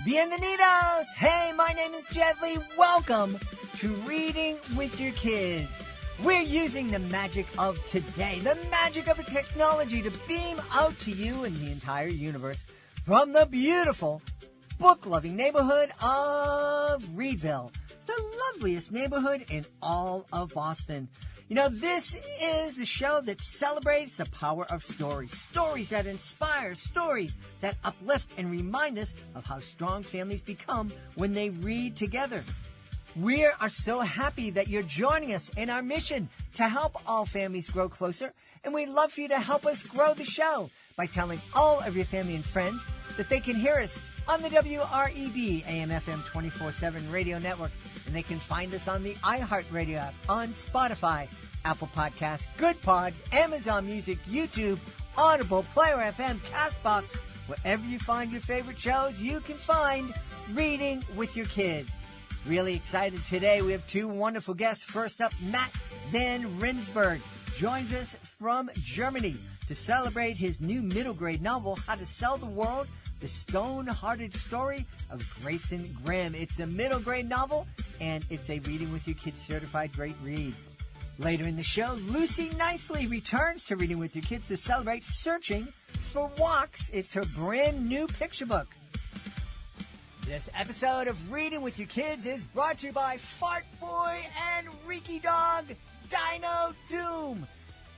Bienvenidos! Hey, my name is Jedley. Welcome to Reading with Your Kids. We're using the magic of today, the magic of technology to beam out to you and the entire universe from the beautiful, book-loving neighborhood of Reedville, the loveliest neighborhood in all of Boston. You know, this is the show that celebrates the power of stories. Stories that inspire, stories that uplift and remind us of how strong families become when they read together. We are so happy that you're joining us in our mission to help all families grow closer, and we'd love for you to help us grow the show by telling all of your family and friends that they can hear us on the WREB AM/FM 24/7 radio network, and they can find us on the iHeartRadio app, on Spotify, Apple Podcasts, Good Pods, Amazon Music, YouTube, Audible, Player FM, CastBox. Wherever you find your favorite shows, you can find Reading with Your Kids. Really excited today. We have two wonderful guests. First up, Matt Van Rensburg joins us from Germany to celebrate his new middle grade novel, How to Sell the World, the Stonehearted Story of Greyson Grimm. It's a middle grade novel, and it's a Reading with Your Kids certified great read. Later in the show, Lucy Nicely returns to Reading with Your Kids to celebrate Searching for Walks. It's her brand new picture book. This episode of Reading with Your Kids is brought to you by Fart Boy and Reeky Dog, Dino Doom.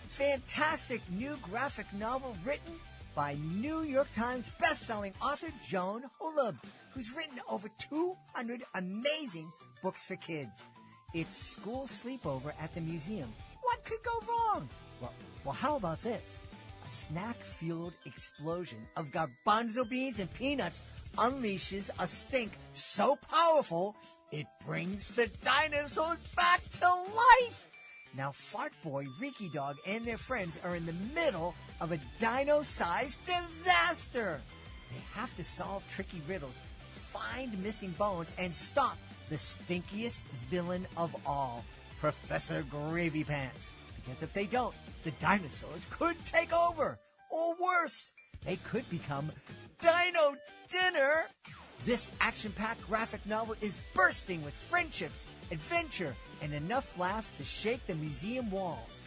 Fantastic new graphic novel written by New York Times bestselling author Joan Holub, who's written over 200 amazing books for kids. It's school sleepover at the museum. What could go wrong? Well, how about this? A snack-fueled explosion of garbanzo beans and peanuts unleashes a stink so powerful it brings the dinosaurs back to life. Now, Fart Boy, Reeky Dog, and their friends are in the middle of a dino-sized disaster. They have to solve tricky riddles, find missing bones, and stop the stinkiest villain of all, Professor Gravy Pants. Because if they don't, the dinosaurs could take over. Or worse, they could become Dino Dinner. This action-packed graphic novel is bursting with friendships, adventure, and enough laughs to shake the museum walls.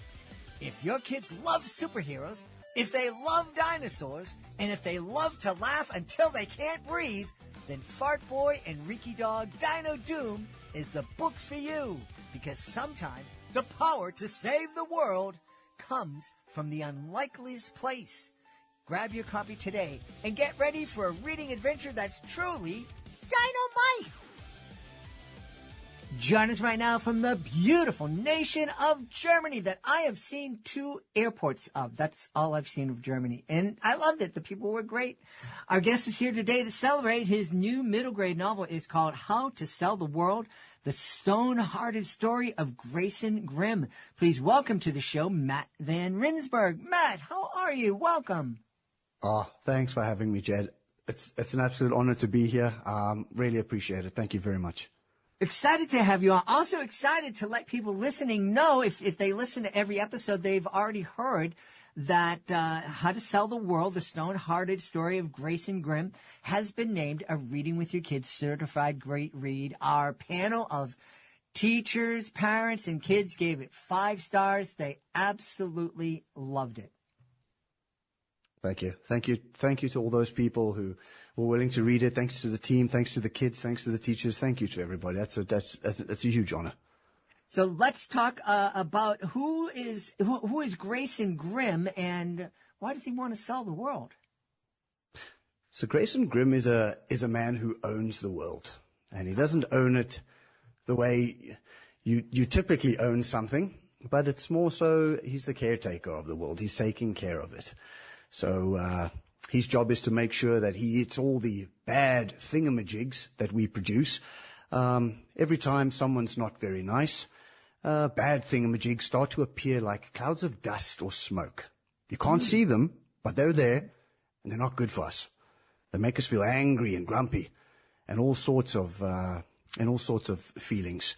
If your kids love superheroes, if they love dinosaurs, and if they love to laugh until they can't breathe, then Fart Boy and Reeky Dog Dino Doom is the book for you. Because sometimes the power to save the world comes from the unlikeliest place. Grab your copy today and get ready for a reading adventure that's truly dynamite. Join us right now from the beautiful nation of Germany that I have seen 2 airports of. That's all I've seen of Germany. And I loved it. The people were great. Our guest is here today to celebrate his new middle grade novel. It's called How to Sell the World, the Stonehearted Story of Greyson Grimm. Please welcome to the show, Matt Van Rensburg. Matt, how are you? Welcome. Thanks for having me, Jed. It's an absolute honor to be here. Really appreciate it. Thank you very much. Excited to have you on. Also excited to let people listening know, if they listen to every episode, they've already heard that How to Sell the World, the Stonehearted Story of Greyson Grimm, has been named a Reading with Your Kids certified great read. Our panel of teachers, parents, and kids gave it 5 stars. They absolutely loved it. Thank you. Thank you. Thank you to all those people who were willing to read it. Thanks to the team. Thanks to the kids. Thanks to the teachers. Thank you to everybody. That's a huge honor. So let's talk about who is Greyson Grimm and why does he want to sell the world? So Greyson Grimm is a man who owns the world, and he doesn't own it the way you typically own something, but it's more so he's the caretaker of the world. He's taking care of it. So his job is to make sure that he eats all the bad thingamajigs that we produce. Every time someone's not very nice, bad thingamajigs start to appear like clouds of dust or smoke. You can't see them, but they're there, and they're not good for us. They make us feel angry and grumpy, and all sorts of feelings.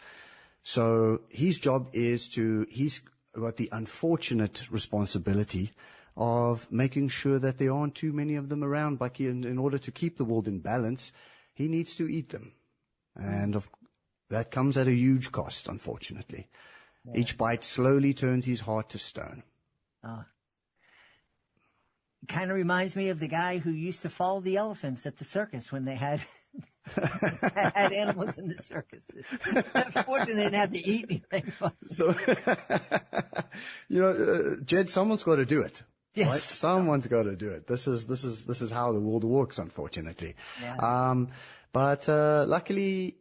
So his job is he's got the unfortunate responsibility of making sure that there aren't too many of them around. Like in order to keep the world in balance, he needs to eat them. And that comes at a huge cost, unfortunately. Yeah. Each bite slowly turns his heart to stone. Kind of reminds me of the guy who used to follow the elephants at the circus when they had had animals in the circuses. Unfortunately, they didn't have to eat anything. So, Jed, someone's got to do it. Yes. Right? Someone's got to do it. This is how the world works, unfortunately. Yeah. But luckily,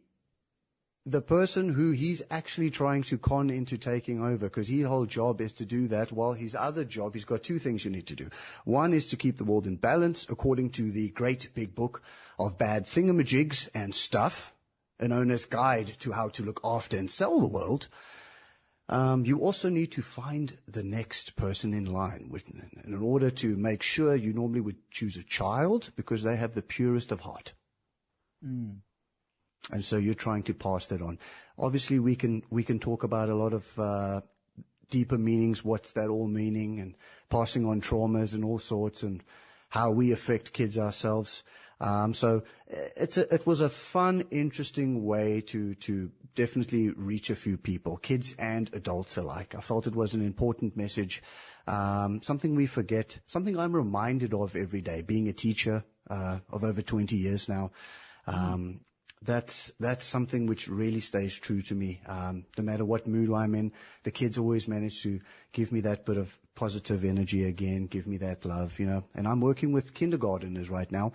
the person who he's actually trying to con into taking over, because his whole job is to do that, while his other job, he's got two things you need to do. One is to keep the world in balance, according to the great big book of bad thingamajigs and stuff, an owner's guide to how to look after and sell the world. You also need to find the next person in line. And in order to make sure, you normally would choose a child because they have the purest of heart. Mm. And so you're trying to pass that on. Obviously, we can talk about a lot of deeper meanings, what's that all meaning, and passing on traumas and all sorts, and how we affect kids ourselves. So it was a fun, interesting way to definitely reach a few people, kids and adults alike. I felt it was an important message, something we forget, something I'm reminded of every day, being a teacher of over 20 years now. That's something which really stays true to me. No matter what mood I'm in, the kids always manage to give me that bit of positive energy again, give me that love, And I'm working with kindergarteners right now.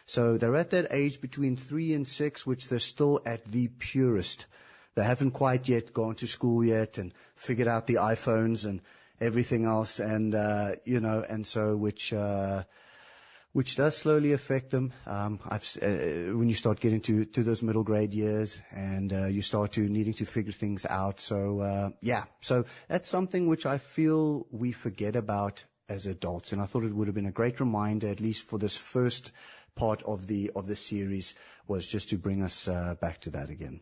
So they're at that age between 3 and 6, which they're still at the purest. They haven't quite yet gone to school yet and figured out the iPhones and everything else. And, and so which does slowly affect them. When you start getting to those middle grade years and you start to needing to figure things out. So, so that's something which I feel we forget about as adults. And I thought it would have been a great reminder, at least for this first part of the series, was just to bring us back to that again.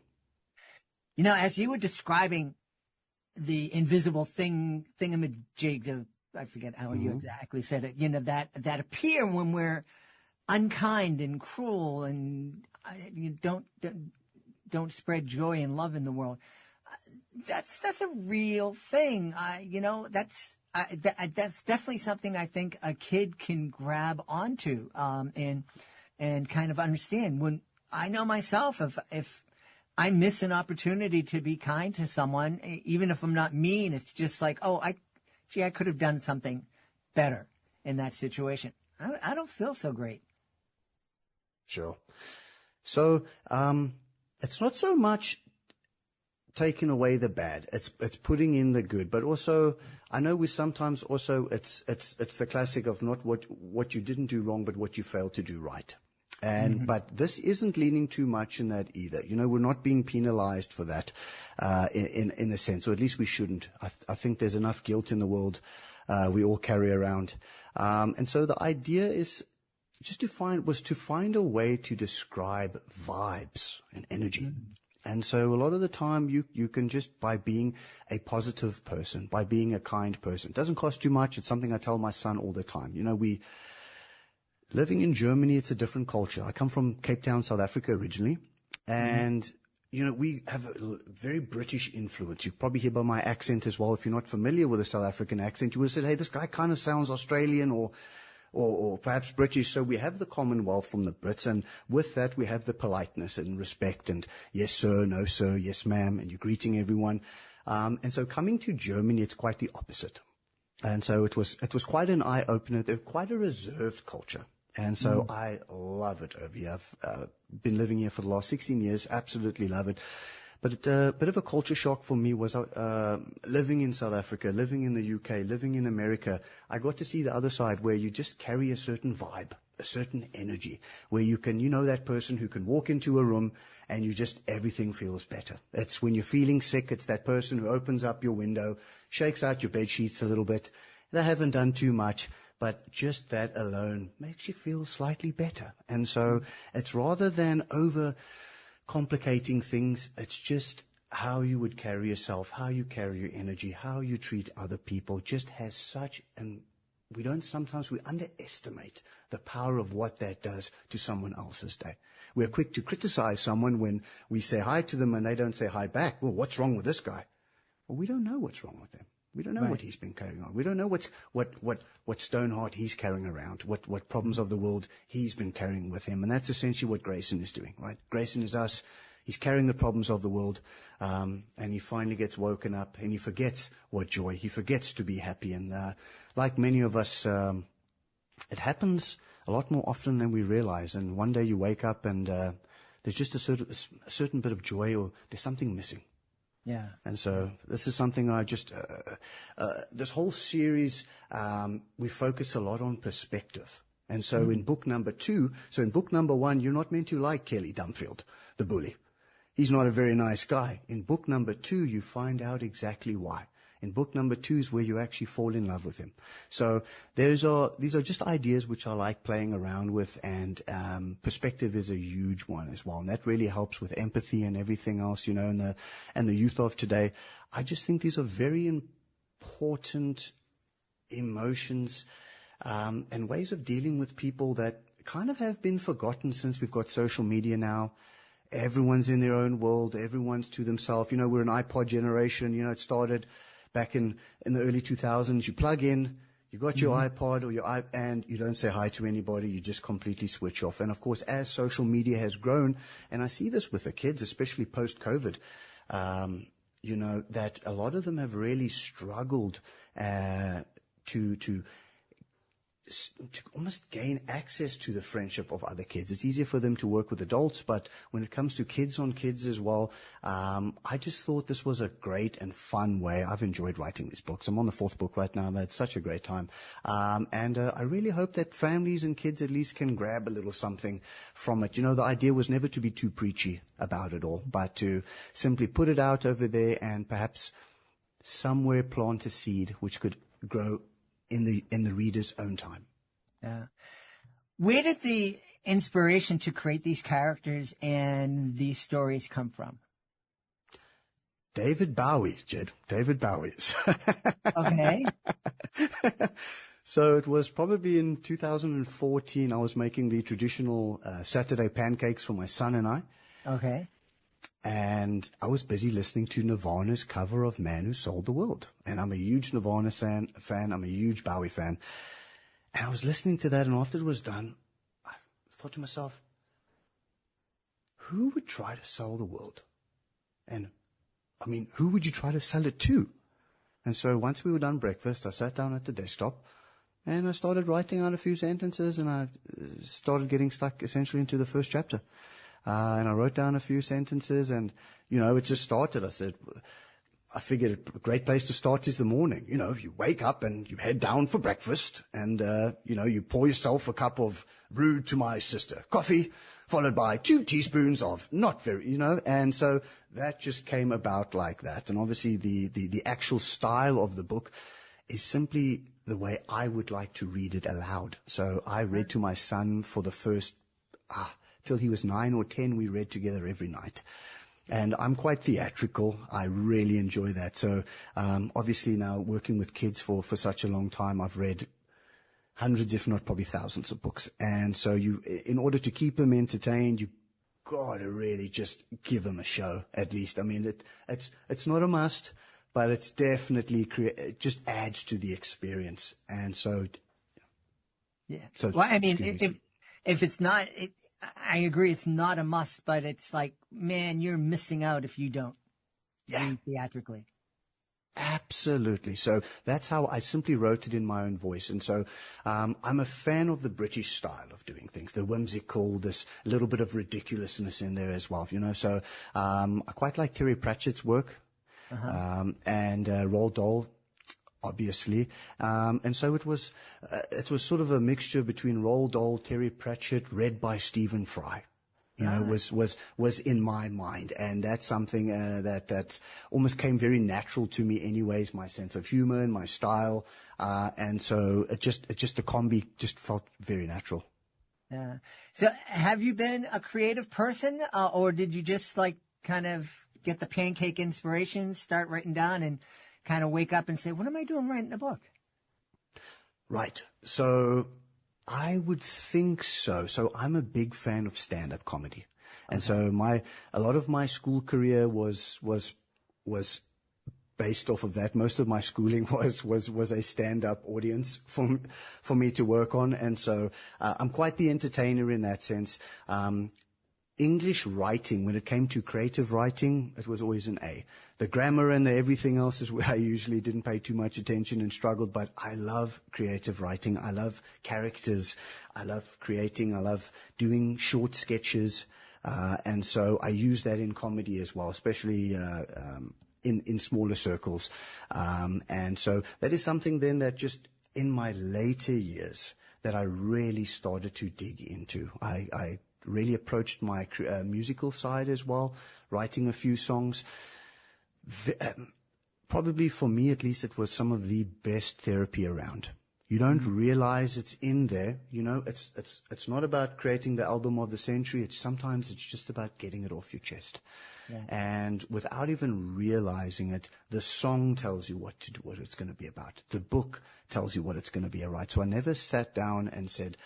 As you were describing the invisible thingamajigs, I forget how you exactly said it, that appear when we're unkind and cruel and you don't spread joy and love in the world. That's a real thing. That's definitely something I think a kid can grab onto, and kind of understand. When I know myself, if I miss an opportunity to be kind to someone, even if I'm not mean, it's just like, I could have done something better in that situation. I don't feel so great. Sure. So, it's not so much taking away the bad. It's putting in the good. But also, I know we sometimes also, it's the classic of not what you didn't do wrong, but what you failed to do right. And, but this isn't leaning too much in that either. We're not being penalized for that, in a sense, or at least we shouldn't. I think there's enough guilt in the world, we all carry around. And so the idea is just to find a way to describe vibes and energy. And so a lot of the time you can just, by being a positive person, by being a kind person, it doesn't cost you much. It's something I tell my son all the time. Living in Germany, it's a different culture. I come from Cape Town, South Africa originally. And, we have a very British influence. You probably hear by my accent as well. If you're not familiar with a South African accent, you would have said, hey, this guy kind of sounds Australian or perhaps British. So we have the Commonwealth from the Brits. And with that, we have the politeness and respect and yes, sir, no, sir, yes, ma'am. And you're greeting everyone. And so coming to Germany, it's quite the opposite. And so it was quite an eye-opener. They're quite a reserved culture. And so I love it over here. I've been living here for the last 16 years. Absolutely love it. But a bit of a culture shock for me was living in South Africa, living in the UK, living in America. I got to see the other side where you just carry a certain vibe, a certain energy, where you can, that person who can walk into a room and everything feels better. It's when you're feeling sick, it's that person who opens up your window, shakes out your bed sheets a little bit. They haven't done too much, but just that alone makes you feel slightly better. And so it's rather than over complicating things, it's just how you would carry yourself, how you carry your energy, how you treat other people just has such, and we underestimate the power of what that does to someone else's day. We're quick to criticize someone when we say hi to them and they don't say hi back. Well, what's wrong with this guy? Well, we don't know what's wrong with them. We don't know what he's been carrying on. We don't know what Stoneheart he's carrying around, what problems of the world he's been carrying with him. And that's essentially what Greyson is doing, right? Greyson is us. He's carrying the problems of the world, and he finally gets woken up, and he forgets what joy. He forgets to be happy. And like many of us, it happens a lot more often than we realize. And one day you wake up, and there's just a certain bit of joy, or there's something missing. Yeah. And so this is something I just, this whole series, we focus a lot on perspective. And so in book number 2, so in book number 1, you're not meant to like Kelly Dumfield, the bully. He's not a very nice guy. In book number 2, you find out exactly why. In book number 2 is where you actually fall in love with him. So these are just ideas which I like playing around with, and perspective is a huge one as well. And that really helps with empathy and everything else, you know, and the youth of today. I just think these are very important emotions and ways of dealing with people that kind of have been forgotten since we've got social media now. Everyone's in their own world. Everyone's to themselves. You know, we're an iPod generation. You know, it started back in the early 2000s. You plug in, you got your iPod or your and you don't say hi to anybody. You just completely switch off. And of course, as social media has grown, and I see this with the kids, especially post-COVID, you know, that a lot of them have really struggled to almost gain access to the friendship of other kids. It's easier for them to work with adults, but when it comes to kids on kids as well, I just thought this was a great and fun way. I've enjoyed writing these books. I'm on the 4th book right now. I've had such a great time. And I really hope that families and kids at least can grab a little something from it. You know, the idea was never to be too preachy about it all, but to simply put it out over there and perhaps somewhere plant a seed which could grow in the reader's own time. Yeah. Where did the inspiration to create these characters and these stories come from? David Bowie, Jed. David Bowie. Okay. So it was probably in 2014. I was making the traditional Saturday pancakes for my son and I. Okay. And I was busy listening to Nirvana's cover of Man Who Sold the World. And I'm a huge Nirvana fan. I'm a huge Bowie fan. And I was listening to that, and after it was done, I thought to myself, who would try to sell the world? And, I mean, who would you try to sell it to? And so once we were done breakfast, I sat down at the desktop, and I started writing out a few sentences, and I started getting stuck essentially into the first chapter. And I wrote down a few sentences, and, you know, it just started. I figured a great place to start is the morning. You know, you wake up and you head down for breakfast, and, you know, you pour yourself a cup of rude to my sister coffee, followed by 2 teaspoons of not very, you know, and so that just came about like that. And obviously the actual style of the book is simply the way I would like to read it aloud. So I read to my son for the first, till he was 9 or 10, we read together every night. And I'm quite theatrical. I really enjoy that. So, obviously now working with kids for such a long time, I've read hundreds, if not probably thousands of books. And so in order to keep them entertained, you gotta really just give them a show, at least. I mean, it's not a must, but it's definitely it just adds to the experience. And so, yeah. So well, I mean, if it's not, I agree, it's not a must, but it's like, man, you're missing out if you don't read theatrically. Absolutely. So that's how I simply wrote it in my own voice. And so I'm a fan of the British style of doing things, the whimsical, this little bit of ridiculousness in there as well, you know. So I quite like Terry Pratchett's work and Roald Dahl, obviously. And so it was sort of a mixture between Roald Dahl, Terry Pratchett, read by Stephen Fry. You know, was in my mind, and that's something that almost came very natural to me, anyways. My sense of humor and my style, and so it just the combi just felt very natural. Yeah. So, have you been a creative person, or did you just like kind of get the pancake inspiration, start writing down, and kind of wake up and say, what am I doing writing a book? Right. So I would think so. So I'm a big fan of stand-up comedy. And so a lot of my school career was based off of that. Most of my schooling was a stand-up audience for me to work on. And so I'm quite the entertainer in that sense. English writing, when it came to creative writing, it was always an A. The grammar and everything else is where I usually didn't pay too much attention and struggled, but I love creative writing. I love characters. I love creating. I love doing short sketches. And so I use that in comedy as well, especially in smaller circles. And so that is something then that just in my later years that I really started to dig into. I really approached my musical side as well, writing a few songs. Probably for me, at least, it was some of the best therapy around. You don't realize it's in there. You know, it's not about creating the album of the century. Sometimes it's just about getting it off your chest. Yeah. And without even realizing it, the song tells you what to do, what it's going to be about. The book tells you what it's going to be about. So I never sat down and said,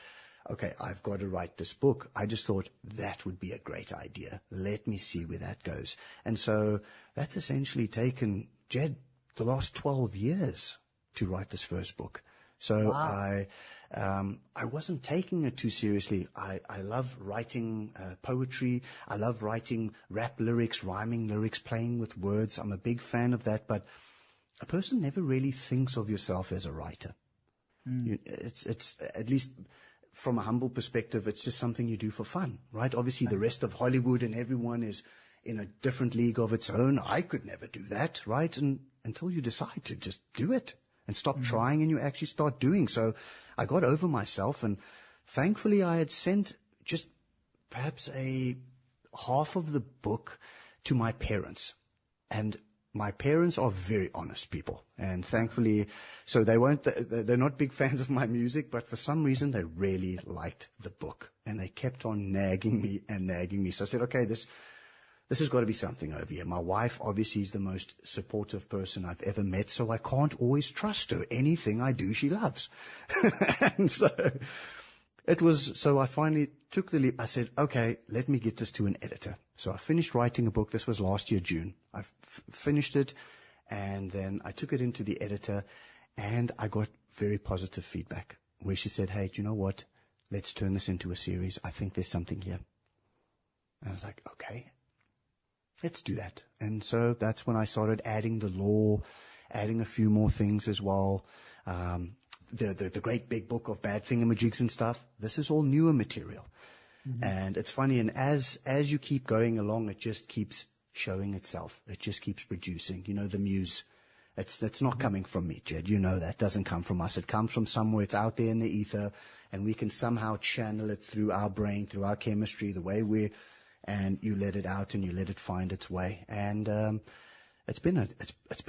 okay, I've got to write this book. I just thought that would be a great idea. Let me see where that goes. And so that's essentially taken, Jed, the last 12 years to write this first book. So wow. I wasn't taking it too seriously. I love writing poetry. I love writing rap lyrics, rhyming lyrics, playing with words. I'm a big fan of that. But a person never really thinks of yourself as a writer. It's at least from a humble perspective, it's just something you do for fun, right? Obviously, the rest of Hollywood and everyone is in a different league of its own. I could never do that, right? And until you decide to just do it and stop trying and you actually start doing. So I got over myself, and thankfully I had sent just perhaps a half of the book to my parents. And my parents are very honest people, and thankfully, so they're not big fans of my music, but for some reason they really liked the book, and they kept on nagging me. So I said, okay, this has got to be something over here. My wife obviously is the most supportive person I've ever met, so I can't always trust her. Anything I do, she loves. And so I finally took the leap. I said, okay, let me get this to an editor. So I finished writing a book. This was last year, June. I finished it, and then I took it into the editor, and I got very positive feedback where she said, hey, do you know what? Let's turn this into a series. I think there's something here. And I was like, okay, let's do that. And so that's when I started adding the lore, adding a few more things as well. The great big book of bad thingamajigs and stuff. This is all newer material. And it's funny, and as you keep going along, it just keeps showing itself. It just keeps producing. You know, the muse, it's not coming from me, Jed. You know that doesn't come from us. It comes from somewhere. It's out there in the ether, and we can somehow channel it through our brain, through our chemistry, the way and you let it out and you let it find its way. And it's been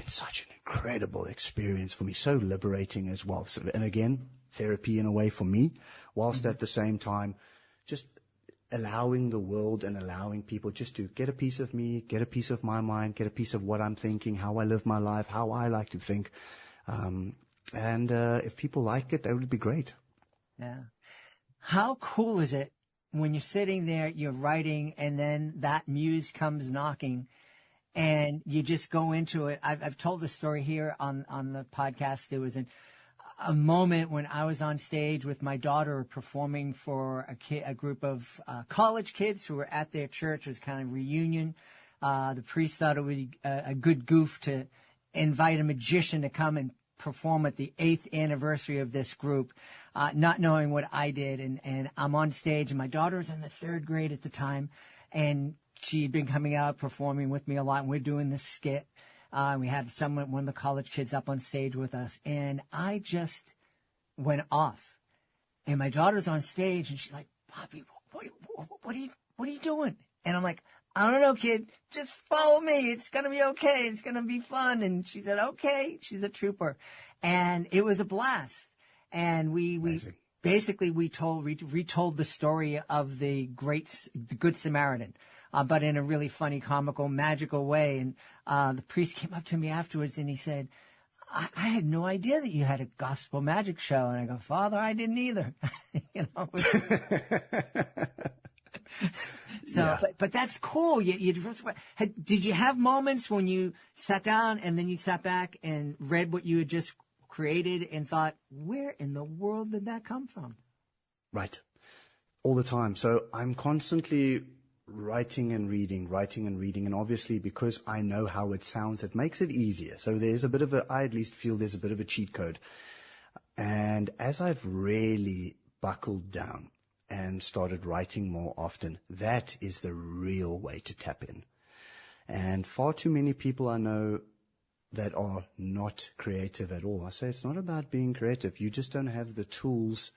such an incredible experience for me, so liberating as well. So, and again, therapy in a way for me, whilst at the same time, just allowing the world and allowing people just to get a piece of me, get a piece of my mind, get a piece of what I'm thinking, how I live my life, how I like to think. And if people like it, that would be great. Yeah. How cool is it when you're sitting there, you're writing, and then that muse comes knocking, and you just go into it? I've told the story here on the podcast. There was a moment when I was on stage with my daughter performing for a group of college kids who were at their church. It was kind of reunion. The priest thought it would be a good goof to invite a magician to come and perform at the 8th anniversary of this group, not knowing what I did. And I'm on stage, and my daughter was in the 3rd grade at the time, and she had been coming out performing with me a lot, and we're doing this skit. We had one of the college kids up on stage with us, and I just went off. And my daughter's on stage, and she's like, "Poppy, what are you doing?" And I'm like, "I don't know, kid. Just follow me. It's gonna be okay. It's gonna be fun." And she said, "Okay." She's a trooper, and it was a blast. And we basically we retold the story of the Good Samaritan, but in a really funny, comical, magical way. And the priest came up to me afterwards and he said, I had no idea that you had a gospel magic show. And I go, Father, I didn't either. You know. So, Yeah. but that's cool. Did you have moments when you sat down and then you sat back and read what you had just created and thought, where in the world did that come from? Right. All the time. So I'm constantly writing and reading. And obviously because I know how it sounds, it makes it easier. So there's I at least feel there's a bit of a cheat code. And as I've really buckled down and started writing more often, that is the real way to tap in. And far too many people I know that are not creative at all. I say it's not about being creative. You just don't have the tools.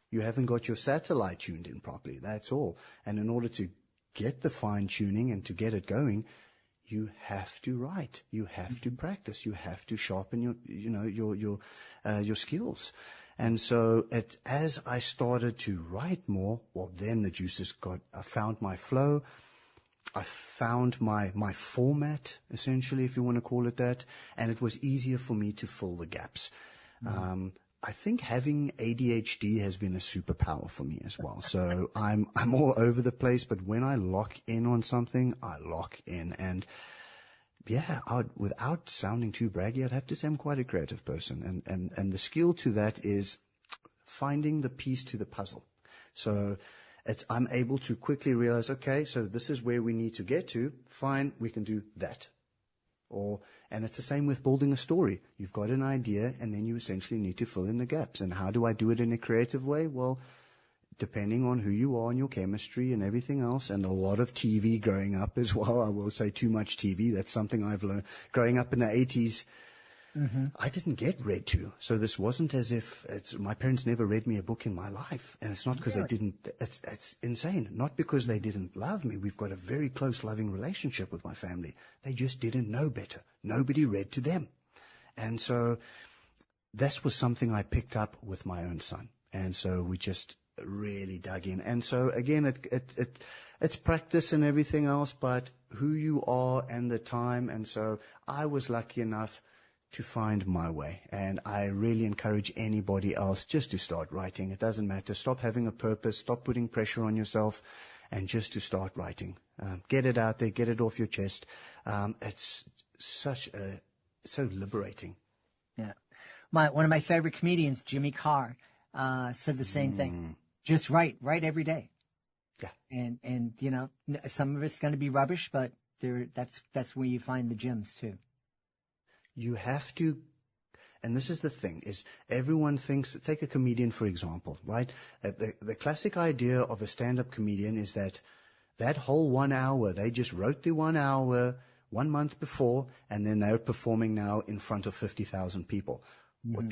You haven't got your satellite tuned in properly. That's all. And in order to get the fine tuning and to get it going, you have to write. You have to practice. You have to sharpen your skills. And so as I started to write more, well, then the juices I found my flow. I found my format, essentially, if you want to call it that, and it was easier for me to fill the gaps. I think having ADHD has been a superpower for me as well. So I'm all over the place, but when I lock in on something, I lock in. And yeah, without sounding too braggy, I'd have to say I'm quite a creative person. And the skill to that is finding the piece to the puzzle. So I'm able to quickly realize, okay, so this is where we need to get to. Fine, we can do that. And it's the same with building a story. You've got an idea, and then you essentially need to fill in the gaps. And how do I do it in a creative way? Well, depending on who you are and your chemistry and everything else, and a lot of TV growing up as well. I will say too much TV. That's something I've learned. Growing up in the 80s, I didn't get read to. So this wasn't as if my parents never read me a book in my life. And it's not because they didn't. It's insane. Not because they didn't love me. We've got a very close, loving relationship with my family. They just didn't know better. Nobody read to them. And so this was something I picked up with my own son. And so we just really dug in. And so again, it's practice and everything else, but who you are and the time. And so I was lucky enough to find my way. And I really encourage anybody else just to start writing. It doesn't matter. Stop having a purpose. Stop putting pressure on yourself, and just to start writing. Get it out there. Get it off your chest. It's so liberating. Yeah. One of my favorite comedians, Jimmy Carr, said the same thing. Just write every day. Yeah. And you know, some of it's going to be rubbish, but that's where you find the gems too. You have to, and this is the thing, is everyone thinks, take a comedian, for example, right? The classic idea of a stand-up comedian is that whole 1 hour, they just wrote the 1 hour 1 month before, and then they're performing now in front of 50,000 people. What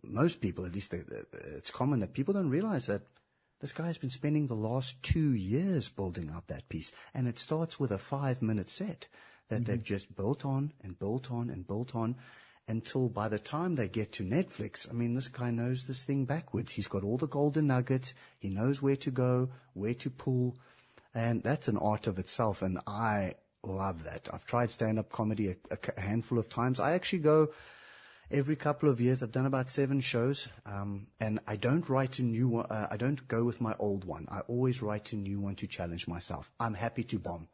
most people, at least it's common that people don't realize that this guy's been spending the last 2 years building up that piece. And it starts with a 5-minute set that they've just built on and built on and built on until by the time they get to Netflix, I mean, this guy knows this thing backwards. He's got all the golden nuggets. He knows where to go, where to pull. And that's an art of itself. And I love that. I've tried stand-up comedy a handful of times. I actually go every couple of years. I've done about 7 shows. And I don't write a new one. I don't go with my old one. I always write a new one to challenge myself. I'm happy to bomb.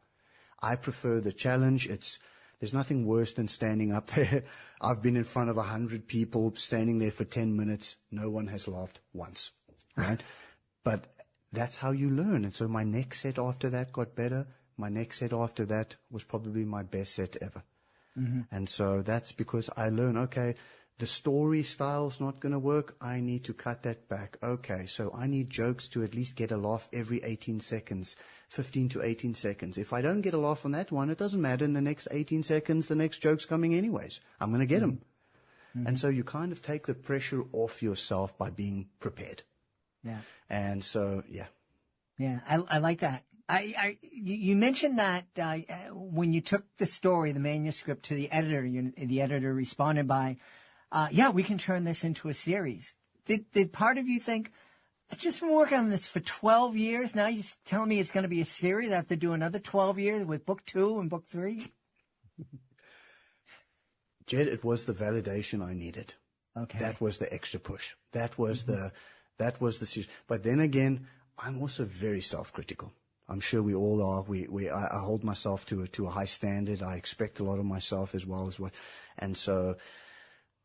I prefer the challenge. There's nothing worse than standing up there. I've been in front of 100 people, standing there for 10 minutes. No one has laughed once, right? But that's how you learn. And so my next set after that got better. My next set after that was probably my best set ever. And so that's because I learn, okay, the story style's not going to work. I need to cut that back. Okay, so I need jokes to at least get a laugh every 18 seconds, 15 to 18 seconds. If I don't get a laugh on that one, it doesn't matter. In the next 18 seconds, the next joke's coming anyways. I'm going to get them. And so you kind of take the pressure off yourself by being prepared. Yeah. And so, yeah. Yeah, I like that. You mentioned that when you took the story, the manuscript, to the editor, the editor responded by, yeah, we can turn this into a series. Did part of you think, I've just been working on this for 12 years. Now you're telling me it's going to be a series. I have to do another 12 years with book 2 and book 3. Jed, it was the validation I needed. Okay. That was the extra push. That was the serious. But then again, I'm also very self-critical. I'm sure we all are. I hold myself to a high standard. I expect a lot of myself as well. And so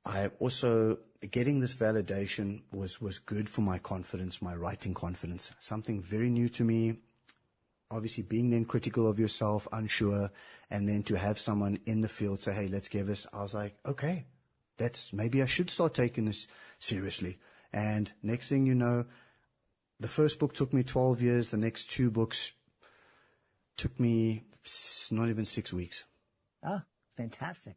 I also, getting this validation was good for my confidence, my writing confidence. Something very new to me. Obviously, being then critical of yourself, unsure, and then to have someone in the field say, hey, let's give this. I was like, okay, maybe I should start taking this seriously. And next thing you know, the first book took me 12 years. The next 2 books took me not even 6 weeks. Oh, fantastic.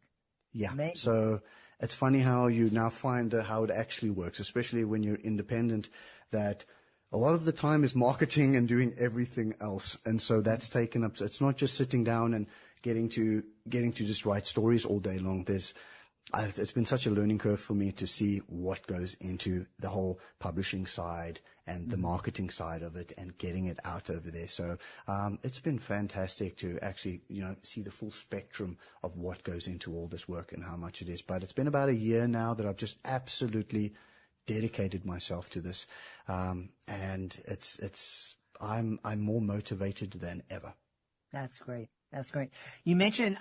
Yeah. Amazing. So it's funny how you now find how it actually works, especially when you're independent, that a lot of the time is marketing and doing everything else. And so that's taken up. So it's not just sitting down and getting to just write stories all day long. It's been such a learning curve for me to see what goes into the whole publishing side and the marketing side of it and getting it out over there. So it's been fantastic to actually, see the full spectrum of what goes into all this work and how much it is. But it's been about a year now that I've just absolutely dedicated myself to this. And I'm more motivated than ever. That's great. That's great. You mentioned,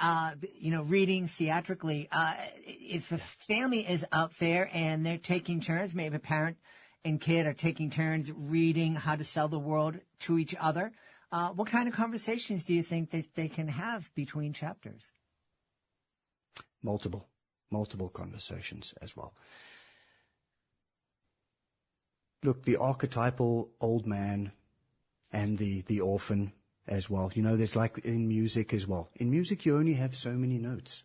reading theatrically. If a family is out there and they're taking turns, maybe a parent and kid are taking turns reading How to Sell the World to each other, what kind of conversations do you think that they can have between chapters? Multiple conversations as well. Look, the archetypal old man and the orphan as well. There's like in music as well. In music, you only have so many notes.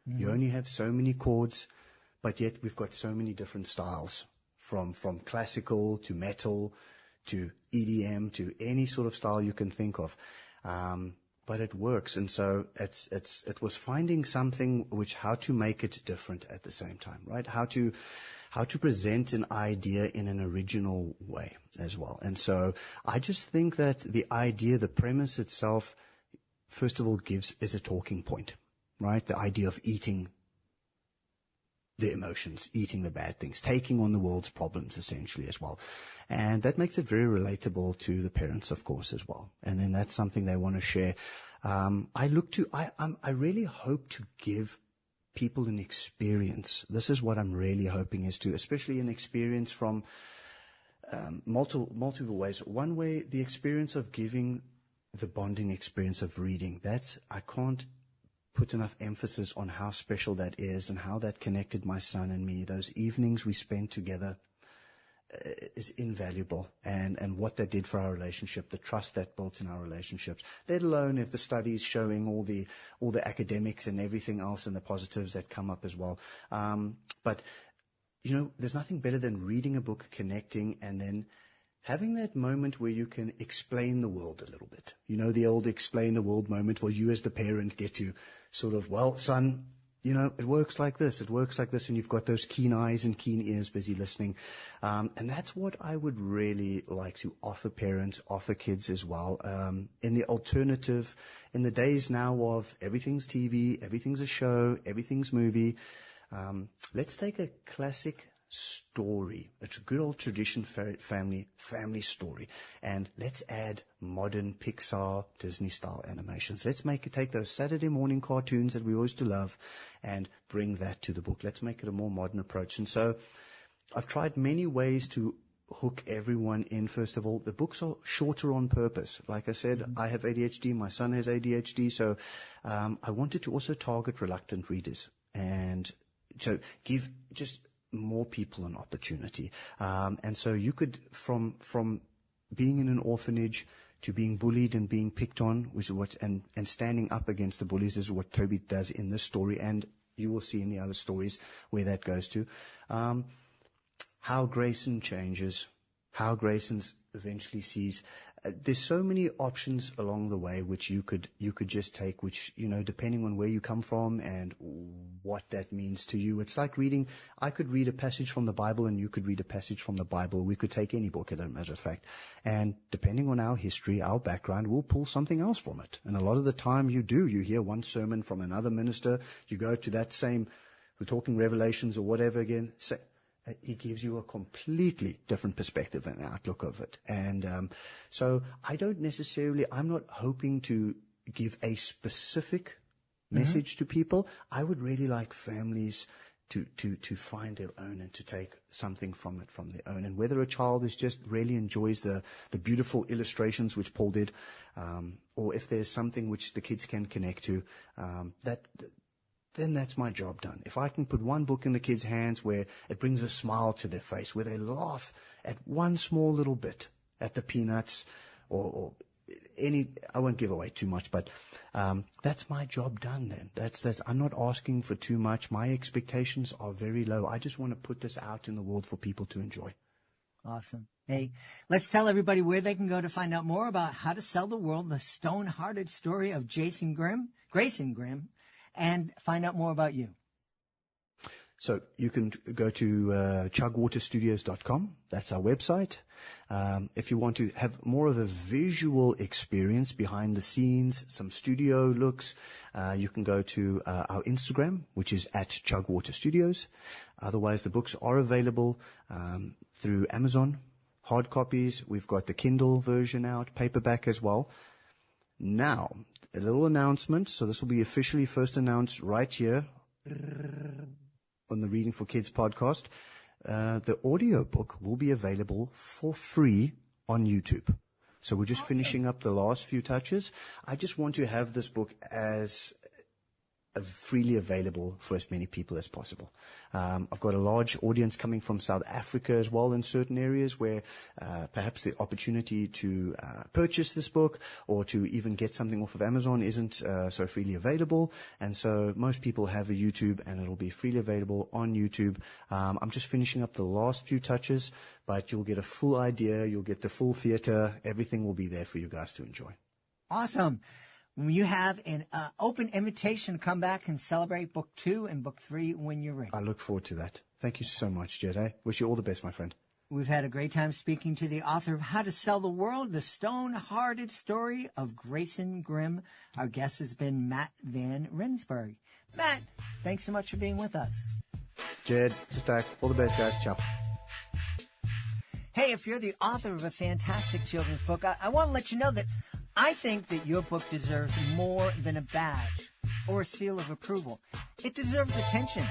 Mm-hmm. You only have so many chords, but yet we've got so many different styles, from classical to metal to EDM to any sort of style you can think of. But it works. And so it was finding something how to make it different at the same time, right? How to present an idea in an original way as well. And so I just think that the idea, the premise itself, first of all, is a talking point, right? The idea of eating the emotions, eating the bad things, taking on the world's problems essentially as well. And that makes it very relatable to the parents, of course, as well. And then that's something they want to share. I really hope to give people an experience. This is what I'm really hoping is to, especially an experience from multiple ways. One way, the experience of giving the bonding experience of reading. I can't put enough emphasis on how special that is and how that connected my son and me. Those evenings we spent together is invaluable, and what that did for our relationship, the trust that built in our relationships, let alone if the studies showing all the academics and everything else and the positives that come up as well. But there's nothing better than reading a book, connecting, and then having that moment where you can explain the world a little bit. The old explain the world moment where you as the parent get to sort of, well, son, it works like this, and you've got those keen eyes and keen ears busy listening. And that's what I would really like to offer parents, offer kids as well. In the alternative, in the days now of everything's TV, everything's a show, everything's movie, let's take a classic story. It's a good old tradition family story, and let's add modern Pixar, Disney style animations. Let's take those Saturday morning cartoons that we always do love and bring that to the book. Let's make it a more modern approach. And so I've tried many ways to hook everyone in. First of all, the books are shorter on purpose. Like I said, I have ADHD, my son has ADHD, so I wanted to also target reluctant readers and so give just more people an opportunity. And so you could, from being in an orphanage to being bullied and being picked on, which is what, and standing up against the bullies is what Toby does in this story, and you will see in the other stories where that goes to. How Greyson changes, how Greyson's eventually sees there's so many options along the way which you could just take, which, depending on where you come from and what that means to you. It's like reading. I could read a passage from the Bible and you could read a passage from the Bible. We could take any book, as a matter of fact, and depending on our history, our background, we'll pull something else from it. And a lot of the time you hear one sermon from another minister, you go to that same, we're talking Revelations or whatever again, he gives you a completely different perspective and outlook of it. And so I'm not hoping to give a specific message to people. I would really like families to find their own and to take something from it, from their own. And whether a child really enjoys the beautiful illustrations, which Paul did, or if there's something which the kids can connect to, then that's my job done. If I can put one book in the kids' hands where it brings a smile to their face, where they laugh at one small little bit, at the peanuts or any, I won't give away too much, but that's my job done then. I'm not asking for too much. My expectations are very low. I just want to put this out in the world for people to enjoy. Awesome. Hey, let's tell everybody where they can go to find out more about How to Sell the World, the Stonehearted story of Greyson Grimm, and find out more about you. So you can go to chugwaterstudios.com. That's our website. If you want to have more of a visual experience behind the scenes, some studio looks, you can go to our Instagram, which is at chugwaterstudios. Otherwise, the books are available through Amazon, hard copies. We've got the Kindle version out, paperback as well. Now, a little announcement. So this will be officially first announced right here on the Reading for Kids podcast. The audio book will be available for free on YouTube. So we're just finishing up the last few touches. I just want to have this book as freely available for as many people as possible. I've got a large audience coming from South Africa as well in certain areas where perhaps the opportunity to purchase this book or to even get something off of Amazon isn't so freely available. And so most people have a YouTube and it'll be freely available on YouTube. I'm just finishing up the last few touches, but you'll get a full idea. You'll get the full theater. Everything will be there for you guys to enjoy. Awesome. You have an open invitation to come back and celebrate book 2 and book 3 when you're ready. I look forward to that. Thank you so much, Jed. I wish you all the best, my friend. We've had a great time speaking to the author of How to Sell the World, the Stonehearted story of Greyson Grimm. Our guest has been Matt Van Rensburg. Matt, thanks so much for being with us. Jed, Stack, all the best, guys. Ciao. Hey, if you're the author of a fantastic children's book, I want to let you know that I think that your book deserves more than a badge or a seal of approval. It deserves attention.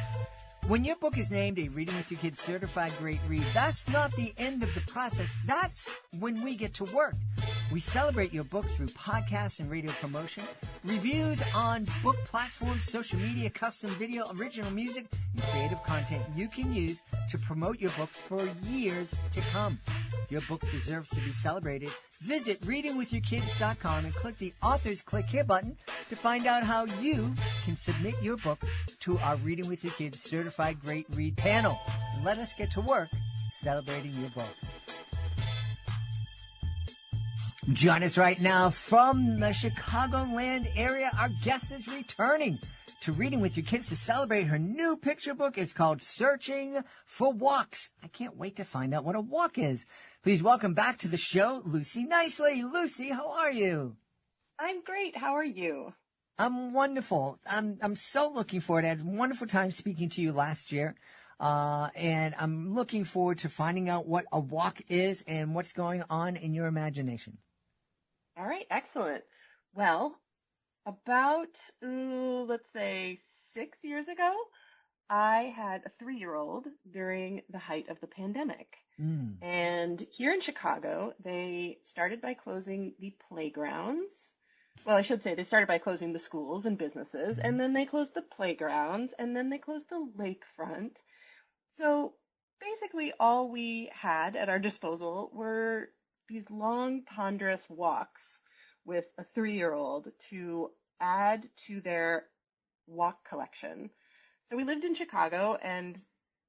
When your book is named a Reading with Your Kids Certified Great Read, that's not the end of the process. That's when we get to work. We celebrate your book through podcasts and radio promotion, reviews on book platforms, social media, custom video, original music, and creative content you can use to promote your book for years to come. Your book deserves to be celebrated. Visit readingwithyourkids.com and click the Authors Click Here button to find out how you can submit your book to our Reading with Your Kids Certified Great Read panel. Let us get to work celebrating your book. Join us right now from the Chicagoland area. Our guest is returning to Reading with Your Kids to celebrate her new picture book. It's called Searching for Walks. I can't wait to find out what a walk is. Please welcome back to the show, Lucy Nicely. Lucy, how are you? I'm great. How are you? I'm wonderful. I'm so looking forward. I had a wonderful time speaking to you last year. And I'm looking forward to finding out what a walk is and what's going on in your imagination. All right. Excellent. Well, about, let's say 6 years ago, I had a 3-year-old during the height of the pandemic. And here in Chicago, they started by closing the playgrounds. Well, I should say they started by closing the schools and businesses, and then they closed the playgrounds, and then they closed the lakefront. So basically all we had at our disposal were these long, ponderous walks with a 3-year-old to add to their walk collection. So we lived in Chicago, and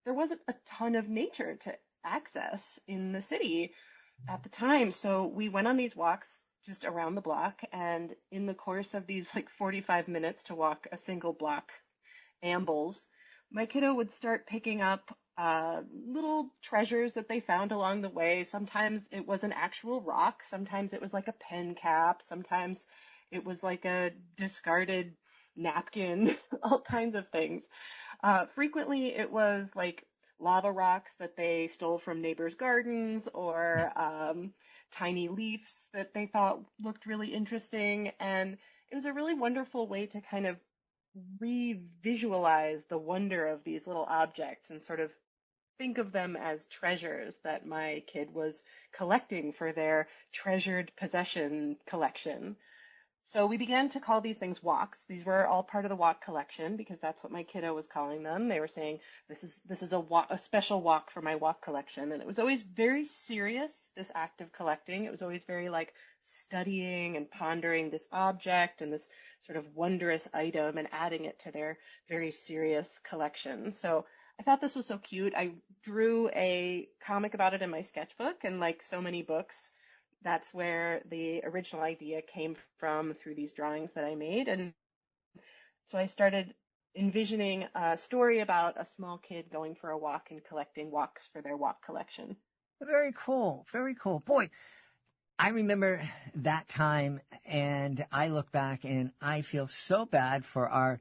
there wasn't a ton of nature to access in the city. at the time. So we went on these walks just around the block, and in the course of these like 45 minutes to walk a single block ambles, my kiddo would start picking up little treasures that they found along the way. Sometimes it was an actual rock, sometimes it was like a pen cap, sometimes it was like a discarded napkin, all kinds of things. Frequently, it was like lava rocks that they stole from neighbors' gardens, or tiny leaves that they thought looked really interesting. And it was a really wonderful way to kind of revisualize the wonder of these little objects and sort of think of them as treasures that my kid was collecting for their treasured possession collection. So we began to call these things walks. These were all part of the walk collection because that's what my kiddo was calling them. They were saying, this is a special walk for my walk collection. And it was always very serious, this act of collecting. It was always very like studying and pondering this object and this sort of wondrous item and adding it to their very serious collection. So I thought this was so cute. I drew a comic about it in my sketchbook, and like so many books, that's where the original idea came from, through these drawings that I made. And so I started envisioning a story about a small kid going for a walk and collecting walks for their walk collection. Very cool. Very cool. Boy, I remember that time, and I look back and I feel so bad for our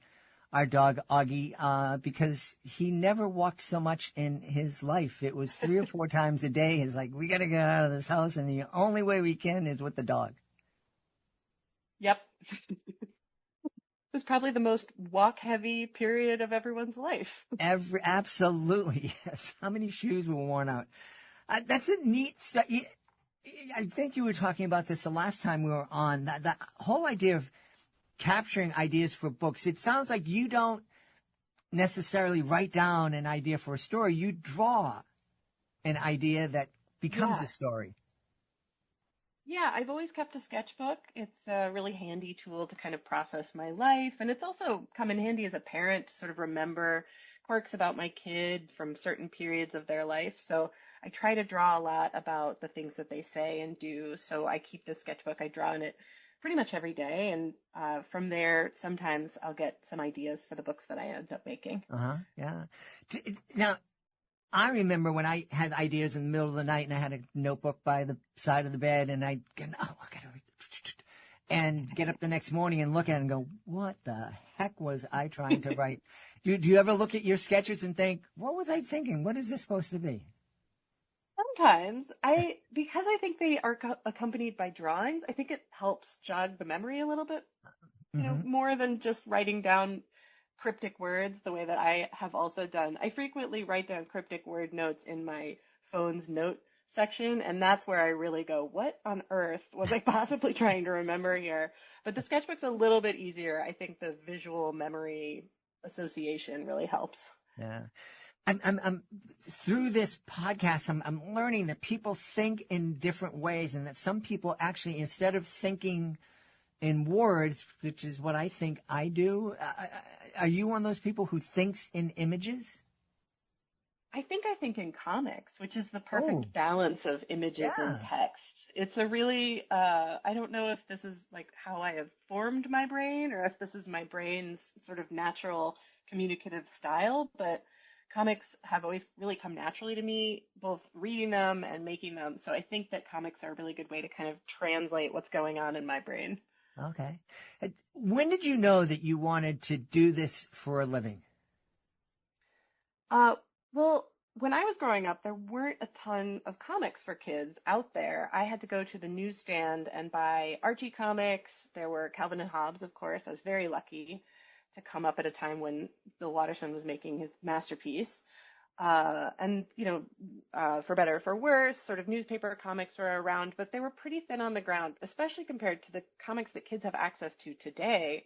dog Augie, because he never walked so much in his life. It was 3 or 4 times a day. It's like, we got to get out of this house, and the only way we can is with the dog. Yep. It was probably the most walk-heavy period of everyone's life. Absolutely, yes. How many shoes were worn out? That's a neat stuff. I think you were talking about this the last time we were on, that whole idea of capturing ideas for books. It sounds like you don't necessarily write down an idea for a story. You draw an idea that becomes a story. Yeah, I've always kept a sketchbook. It's a really handy tool to kind of process my life. And it's also come in handy as a parent to sort of remember quirks about my kid from certain periods of their life. So I try to draw a lot about the things that they say and do. So I keep this sketchbook. I draw in it pretty much every day. And from there, sometimes I'll get some ideas for the books that I end up making. Yeah. Now, I remember when I had ideas in the middle of the night and I had a notebook by the side of the bed, and I gotta and get up the next morning and look at it and go, what the heck was I trying to write? Do you ever look at your sketches and think, what was I thinking? What is this supposed to be? Sometimes because I think they are accompanied by drawings, I think it helps jog the memory a little bit, more than just writing down cryptic words the way that I have also done. I frequently write down cryptic word notes in my phone's note section, and that's where I really go, what on earth was I possibly trying to remember here? But the sketchbook's a little bit easier. I think the visual memory association really helps. Yeah. I'm through this podcast, I'm learning that people think in different ways, and that some people actually, instead of thinking in words, which is what I think I do, are you one of those people who thinks in images? I think in comics, which is the perfect balance of images and text. It's a really, I don't know if this is like how I have formed my brain, or if this is my brain's sort of natural communicative style, but comics have always really come naturally to me, both reading them and making them. So I think that comics are a really good way to kind of translate what's going on in my brain. Okay. When did you know that you wanted to do this for a living? Well, when I was growing up, there weren't a ton of comics for kids out there. I had to go to the newsstand and buy Archie comics. There were Calvin and Hobbes, of course. I was very lucky to come up at a time when Bill Watterson was making his masterpiece. And, for better or for worse, sort of newspaper comics were around, but they were pretty thin on the ground, especially compared to the comics that kids have access to today.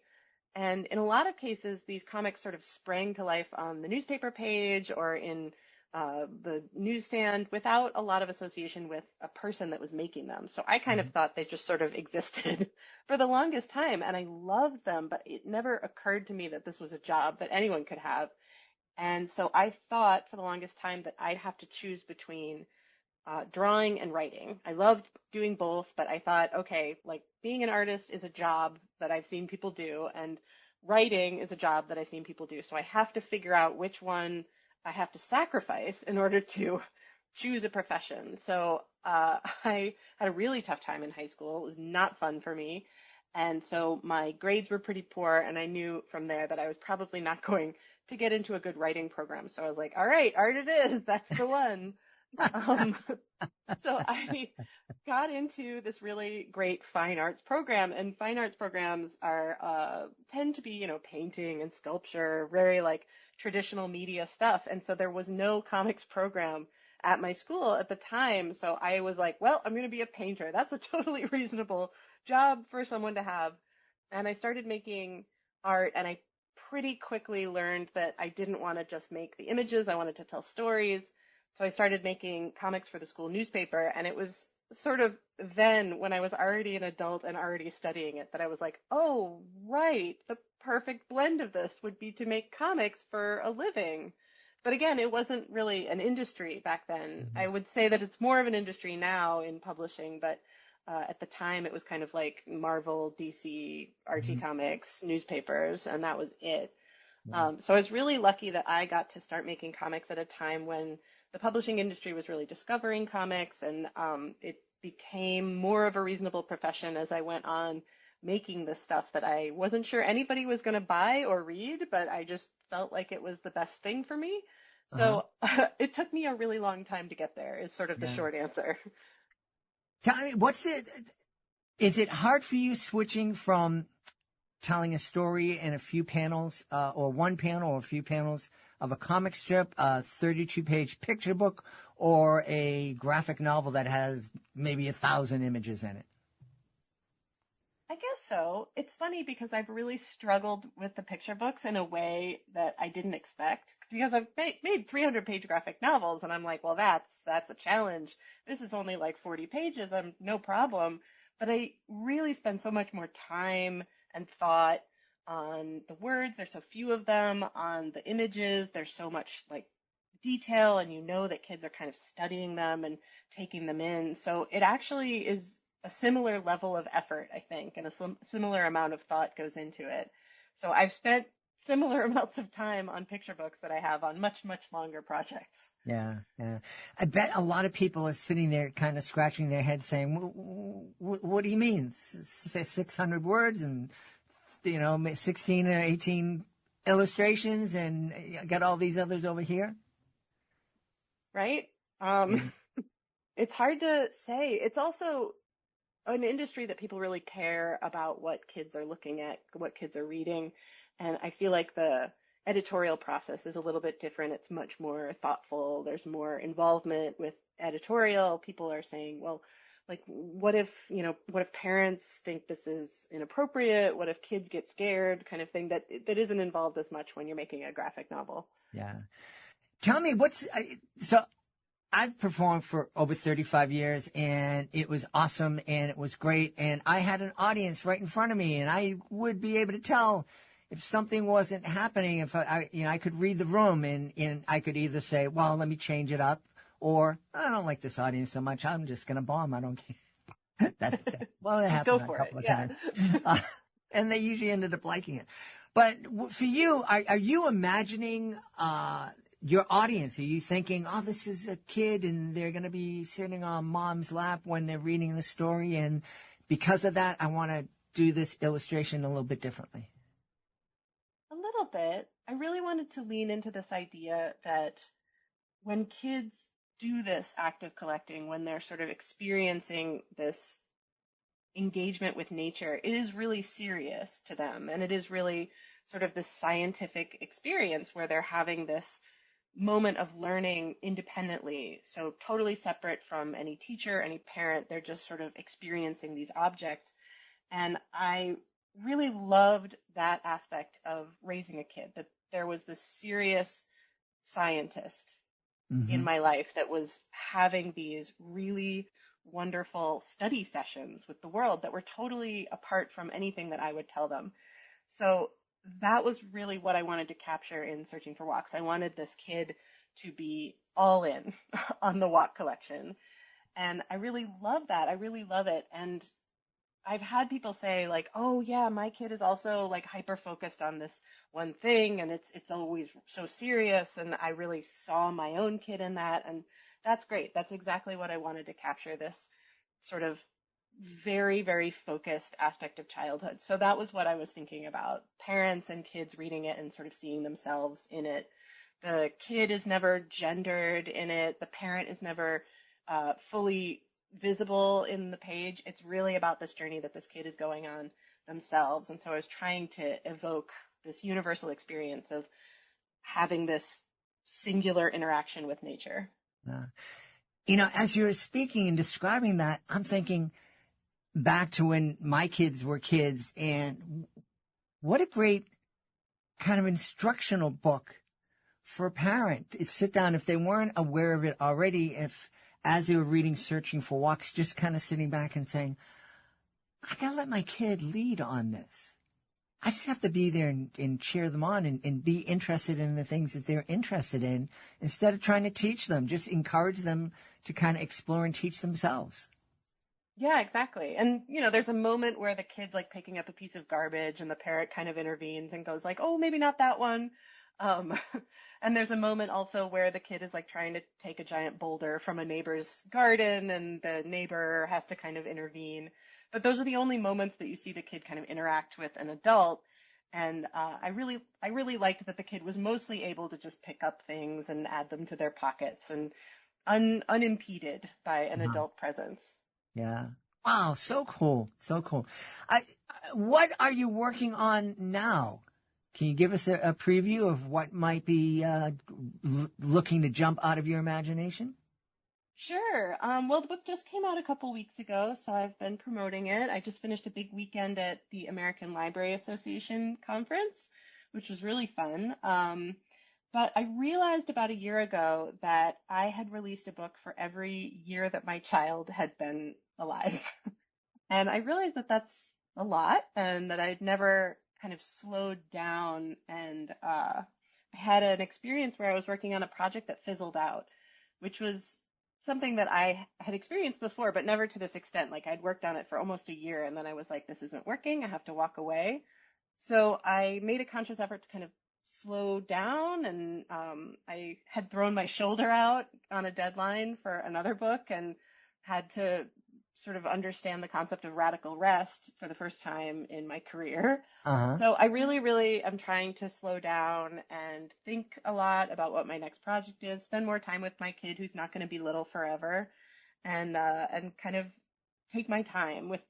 And in a lot of cases, these comics sort of sprang to life on the newspaper page or in the newsstand without a lot of association with a person that was making them. So I kind of thought they just sort of existed for the longest time, and I loved them, but it never occurred to me that this was a job that anyone could have. And so I thought for the longest time that I'd have to choose between drawing and writing. I loved doing both, but I thought, okay, like being an artist is a job that I've seen people do, and writing is a job that I've seen people do. So I have to figure out which one I have to sacrifice in order to choose a profession. So I had a really tough time in high school. It was not fun for me. And so my grades were pretty poor, and I knew from there that I was probably not going to get into a good writing program. So I was like, all right, art it is. That's the one. Um, so I got into this really great fine arts program, and fine arts programs are tend to be, painting and sculpture, very like traditional media stuff. And so there was no comics program at my school at the time. So I was like, well, I'm going to be a painter. That's a totally reasonable job for someone to have. And I started making art, and I pretty quickly learned that I didn't want to just make the images. I wanted to tell stories. So I started making comics for the school newspaper, and it was sort of then when I was already an adult and already studying it that I was like, oh, right, the perfect blend of this would be to make comics for a living. But again, it wasn't really an industry back then. I would say that it's more of an industry now in publishing, but at the time it was kind of like Marvel, DC, Archie Comics, newspapers, and that was it. So I was really lucky that I got to start making comics at a time when the publishing industry was really discovering comics, and it became more of a reasonable profession as I went on making this stuff that I wasn't sure anybody was going to buy or read, but I just felt like it was the best thing for me. So it took me a really long time to get there, is sort of the short answer. Tell me, is it hard for you switching from telling a story in a few panels, or one panel or a few panels of a comic strip, a 32-page picture book, or a graphic novel that has maybe 1,000 images in it? I guess so. It's funny because I've really struggled with the picture books in a way that I didn't expect, because I've made 300-page graphic novels, and I'm like, well, that's a challenge. This is only like 40 pages. I'm no problem. But I really spend so much more time and thought on the words. There's so few of them. On the images, there's so much like detail, and that kids are kind of studying them and taking them in. So it actually is a similar level of effort, I think, and a similar amount of thought goes into it. So I've spent similar amounts of time on picture books that I have on much, much longer projects. Yeah. I bet a lot of people are sitting there kind of scratching their head saying, what do you mean? 600 words and, 16 or 18 illustrations, and got all these others over here? Right? It's hard to say. It's also an industry that people really care about what kids are looking at, what kids are reading. And I feel like the editorial process is a little bit different. It's much more thoughtful. There's more involvement with editorial. People are saying, well, like, what if parents think this is inappropriate? What if kids get scared? Kind of thing that isn't involved as much when you're making a graphic novel. Yeah. Tell me, so I've performed for over 35 years, and it was awesome, and it was great, and I had an audience right in front of me, and I would be able to tell if something wasn't happening. If I could read the room, and I could either say, well, let me change it up, or I don't like this audience so much, I'm just going to bomb. I don't care. Well, it happened a couple of times. And they usually ended up liking it. But for you, are you imagining your audience? Are you thinking, oh, this is a kid and they're going to be sitting on mom's lap when they're reading the story, and because of that, I want to do this illustration a little bit differently? A little bit. I really wanted to lean into this idea that when kids do this act of collecting, when they're sort of experiencing this engagement with nature, it is really serious to them. And it is really sort of this scientific experience where they're having this moment of learning independently. So totally separate from any teacher, any parent. They're just sort of experiencing these objects. And I really loved that aspect of raising a kid, that there was this serious scientist in my life that was having these really wonderful study sessions with the world that were totally apart from anything that I would tell them. So that was really what I wanted to capture in Searching for Walks. I wanted this kid to be all in on the walk collection. And I really love that. I really love it. And I've had people say like, "Oh yeah, my kid is also like hyper focused on this one thing and it's always so serious." And I really saw my own kid in that, and that's great. That's exactly what I wanted to capture, this sort of very, very focused aspect of childhood. So that was what I was thinking about. Parents and kids reading it and sort of seeing themselves in it. The kid is never gendered in it. The parent is never fully visible in the page. It's really about this journey that this kid is going on themselves. And so I was trying to evoke this universal experience of having this singular interaction with nature. As you were speaking and describing that, I'm thinking back to when my kids were kids, and what a great kind of instructional book for a parent to sit down, if they weren't aware of it already, if as they were reading Searching for Walks, just kind of sitting back and saying, I got to let my kid lead on this. I just have to be there and cheer them on and be interested in the things that they're interested in instead of trying to teach them. Just encourage them to kind of explore and teach themselves. Yeah, exactly. And, there's a moment where the kid's like picking up a piece of garbage and the parrot kind of intervenes and goes like, "Oh, maybe not that one." Um, and there's a moment also where the kid is like trying to take a giant boulder from a neighbor's garden and the neighbor has to kind of intervene. But those are the only moments that you see the kid kind of interact with an adult. And I really liked that the kid was mostly able to just pick up things and add them to their pockets and unimpeded by an adult presence. Yeah. Wow. So cool. So cool. What are you working on now? Can you give us a preview of what might be looking to jump out of your imagination? Sure. Well, the book just came out a couple weeks ago, so I've been promoting it. I just finished a big weekend at the American Library Association conference, which was really fun. But I realized about a year ago that I had released a book for every year that my child had been alive. And I realized that that's a lot and that I'd never kind of slowed down. And I had an experience where I was working on a project that fizzled out, which was something that I had experienced before, but never to this extent. Like I'd worked on it for almost a year and then I was like, this isn't working. I have to walk away. So I made a conscious effort to kind of slow down, and I had thrown my shoulder out on a deadline for another book and had to sort of understand the concept of radical rest for the first time in my career. Uh-huh. So I really, really am trying to slow down and think a lot about what my next project is, spend more time with my kid who's not going to be little forever, and kind of take my time with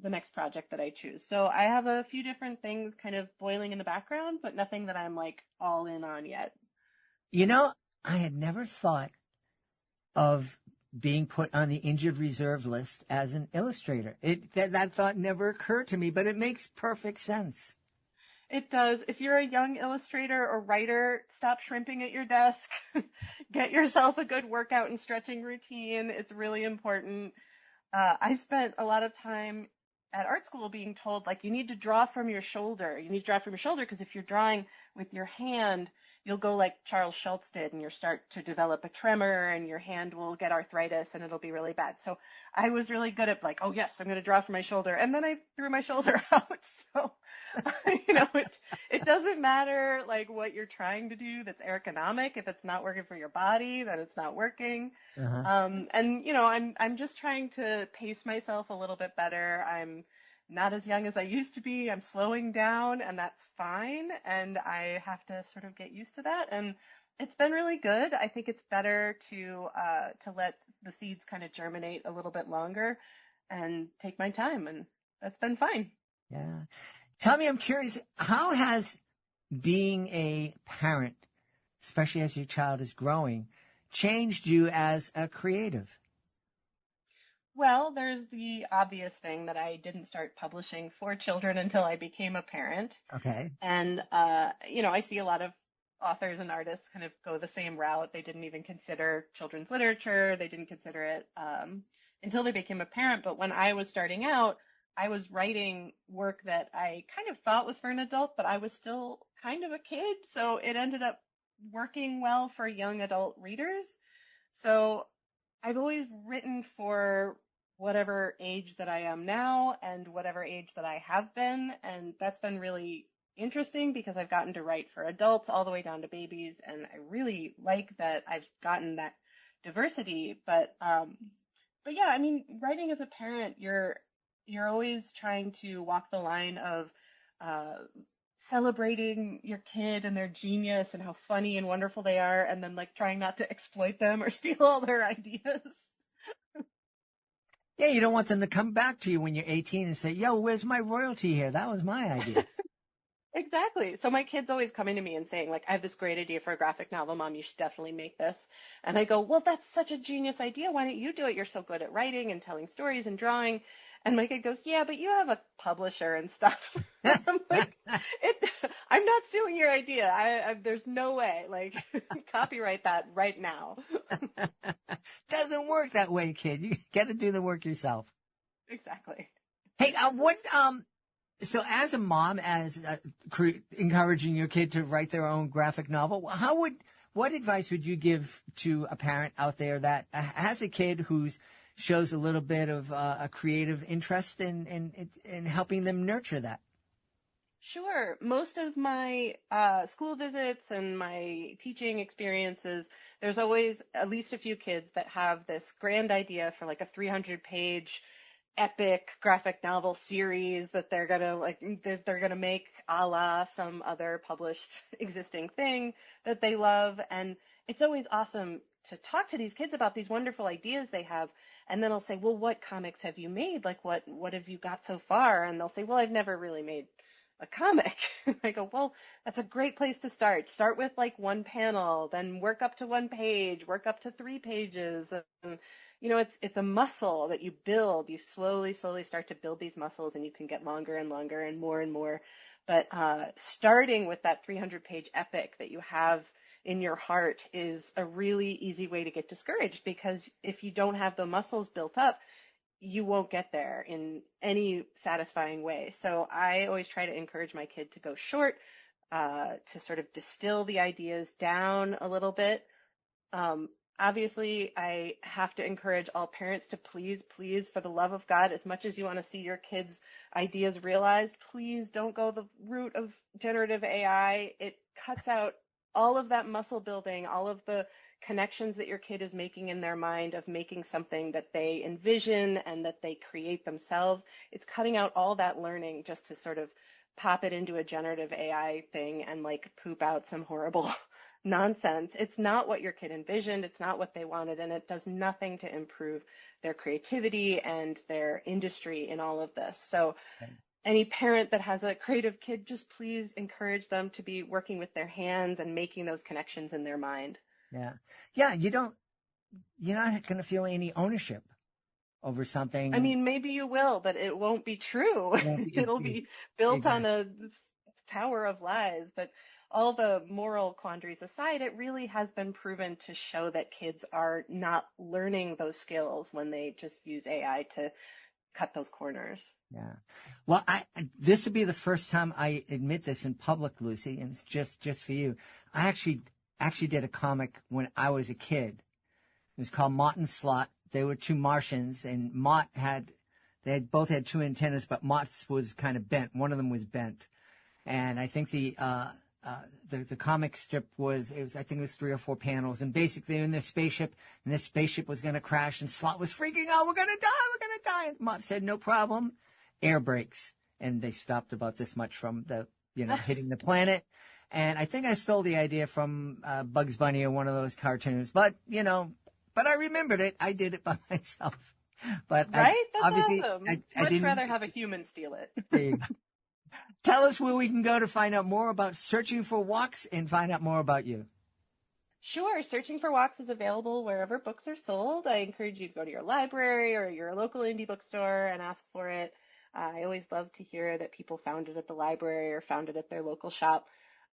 the next project that I choose. So I have a few different things kind of boiling in the background, but nothing that I'm like all in on yet. I had never thought of being put on the injured reserve list as an illustrator. That thought never occurred to me, but it makes perfect sense. It does. If you're a young illustrator or writer, stop shrimping at your desk. Get yourself a good workout and stretching routine. It's really important. I spent a lot of time at art school being told, like, you need to draw from your shoulder. You need to draw from your shoulder because if you're drawing with your hand, you'll go like Charles Schultz did, and you'll start to develop a tremor, and your hand will get arthritis, and it'll be really bad. So I was really good at like, oh yes, I'm going to draw from my shoulder, and then I threw my shoulder out. So, it doesn't matter like what you're trying to do that's ergonomic. If it's not working for your body, then it's not working. Uh-huh. I'm just trying to pace myself a little bit better. I'm not as young as I used to be. I'm slowing down, and that's fine. And I have to sort of get used to that. And it's been really good. I think it's better to let the seeds kind of germinate a little bit longer and take my time. And that's been fine. Yeah. Tell me, I'm curious, how has being a parent, especially as your child is growing, changed you as a creative? Well, there's the obvious thing that I didn't start publishing for children until I became a parent. Okay. And, I see a lot of authors and artists kind of go the same route. They didn't even consider children's literature. They didn't consider it until they became a parent. But when I was starting out, I was writing work that I kind of thought was for an adult, but I was still kind of a kid. So it ended up working well for young adult readers. So I've always written for whatever age that I am now and whatever age that I have been. And that's been really interesting because I've gotten to write for adults all the way down to babies. And I really like that I've gotten that diversity. But yeah, I mean, writing as a parent, you're always trying to walk the line of, uh, celebrating your kid and their genius and how funny and wonderful they are, and then like trying not to exploit them or steal all their ideas. Yeah, you don't want them to come back to you when you're 18 and say, yo, where's my royalty here? That was my idea. Exactly. So my kid's always coming to me and saying, like, I have this great idea for a graphic novel, Mom, you should definitely make this. And I go, well, that's such a genius idea. Why don't you do it? You're so good at writing and telling stories and drawing. And my kid goes, yeah, but you have a publisher and stuff. I'm like, I'm not stealing your idea. There's no way. Like, copyright that right now. Doesn't work that way, kid. You got to do the work yourself. Exactly. Hey, so as a mom, encouraging your kid to write their own graphic novel, what advice would you give to a parent out there that has a kid who shows a little bit of a creative interest in helping them nurture that? Sure. Most of my school visits and my teaching experiences, there's always at least a few kids that have this grand idea for like a 300-page epic graphic novel series that they're gonna make a la some other published existing thing that they love. And it's always awesome to talk to these kids about these wonderful ideas they have. And then I'll say, well, what comics have you made? Like, what have you got so far? And they'll say, well, I've never really made a comic. I go, well, that's a great place to start. Start with like one panel, then work up to one page, work up to 3 pages. And, you know, it's a muscle that you build. You slowly start to build these muscles, and you can get longer and longer and more. But starting with that 300-page epic that you have in your heart is a really easy way to get discouraged, because if you don't have the muscles built up, you won't get there in any satisfying way. So I always try to encourage my kid to go short, to sort of distill the ideas down a little bit. Obviously, I have to encourage all parents to please, for the love of God, as much as you want to see your kids' ideas realized, please don't go the route of generative AI. It cuts out all of that muscle building, all of the connections that your kid is making in their mind of making something that they envision and that they create themselves. It's cutting out all that learning just to sort of pop it into a generative AI thing and like poop out some horrible nonsense. It's not what your kid envisioned. It's not what they wanted, and it does nothing to improve their creativity and their industry in all of this. So any parent that has a creative kid, just please encourage them to be working with their hands and making those connections in their mind. Yeah. Yeah. You're not going to feel any ownership over something. I mean, maybe you will, but it won't be true. It'll be built on a tower of lies. But all the moral quandaries aside, it really has been proven to show that kids are not learning those skills when they just use AI to cut those corners. Yeah. Well, this would be the first time I admit this in public, Lucy, and it's just for you. I actually did a comic when I was a kid. It was called Mott and Slot. They were 2 Martians, and they both had 2 antennas, but Mott's was kind of bent. One of them was bent. And I think the comic strip was 3 or 4 panels, and basically in this spaceship, and this spaceship was going to crash, and Slot was freaking out, we're going to die. And Mott said, no problem, air brakes. And they stopped about this much from hitting the planet. And I think I stole the idea from Bugs Bunny or one of those cartoons, but I remembered it. I did it by myself. But right? That's obviously, awesome. I Much didn't rather have a human steal it. There you go. Tell us where we can go to find out more about Searching for Walks and find out more about you. Sure. Searching for Walks is available wherever books are sold. I encourage you to go to your library or your local indie bookstore and ask for it. I always love to hear that people found it at the library or found it at their local shop.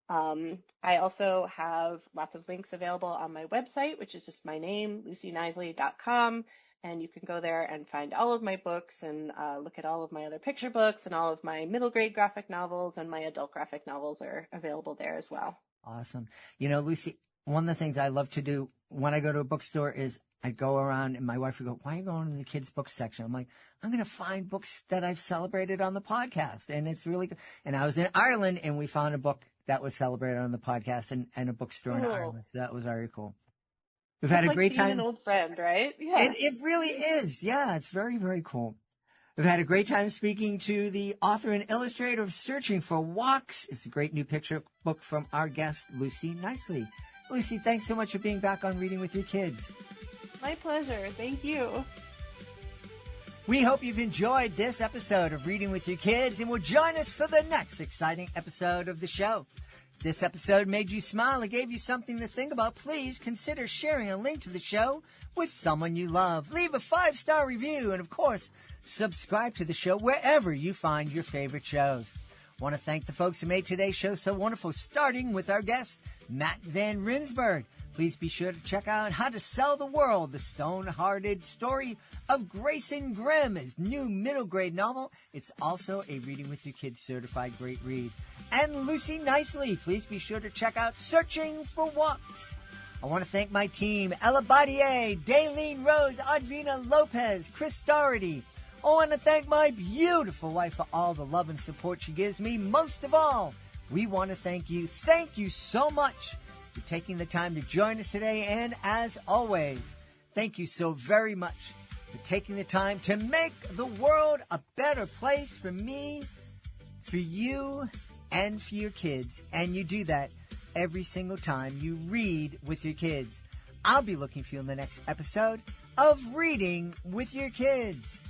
I also have lots of links available on my website, which is just my name, lucynisley.com. And you can go there and find all of my books and look at all of my other picture books, and all of my middle grade graphic novels and my adult graphic novels are available there as well. Awesome. Lucy, one of the things I love to do when I go to a bookstore is I'd go around and my wife would go, why are you going to the kids' book section? I'm like, I'm going to find books that I've celebrated on the podcast. And it's really good. And I was in Ireland and we found a book that was celebrated on the podcast and a bookstore in Ireland. So that was very cool. We've had a great time. An old friend, right? Yeah. It really is. Yeah, it's very, very cool. We've had a great time speaking to the author and illustrator of Searching for Walks. It's a great new picture book from our guest, Lucy Nicely. Lucy, thanks so much for being back on Reading with Your Kids. My pleasure. Thank you. We hope you've enjoyed this episode of Reading with Your Kids and will join us for the next exciting episode of the show. If this episode made you smile and gave you something to think about, please consider sharing a link to the show with someone you love. Leave a 5-star review and, of course, subscribe to the show wherever you find your favorite shows. I want to thank the folks who made today's show so wonderful, starting with our guest, Matt Van Rensburg. Please be sure to check out How to Sell the World, the Stonehearted story of Greyson Grimm, his new middle grade novel. It's also a Reading with Your Kids certified great read. And Lucy Nicely, please be sure to check out Searching for Walks. I want to thank my team, Ella Badier, Daylene Rose, Audrina Lopez, Chris Doherty. I want to thank my beautiful wife for all the love and support she gives me. Most of all, we want to thank you. Thank you so much for taking the time to join us today. And as always, thank you so very much for taking the time to make the world a better place for me, for you, and for your kids. And you do that every single time you read with your kids. I'll be looking for you in the next episode of Reading with Your Kids.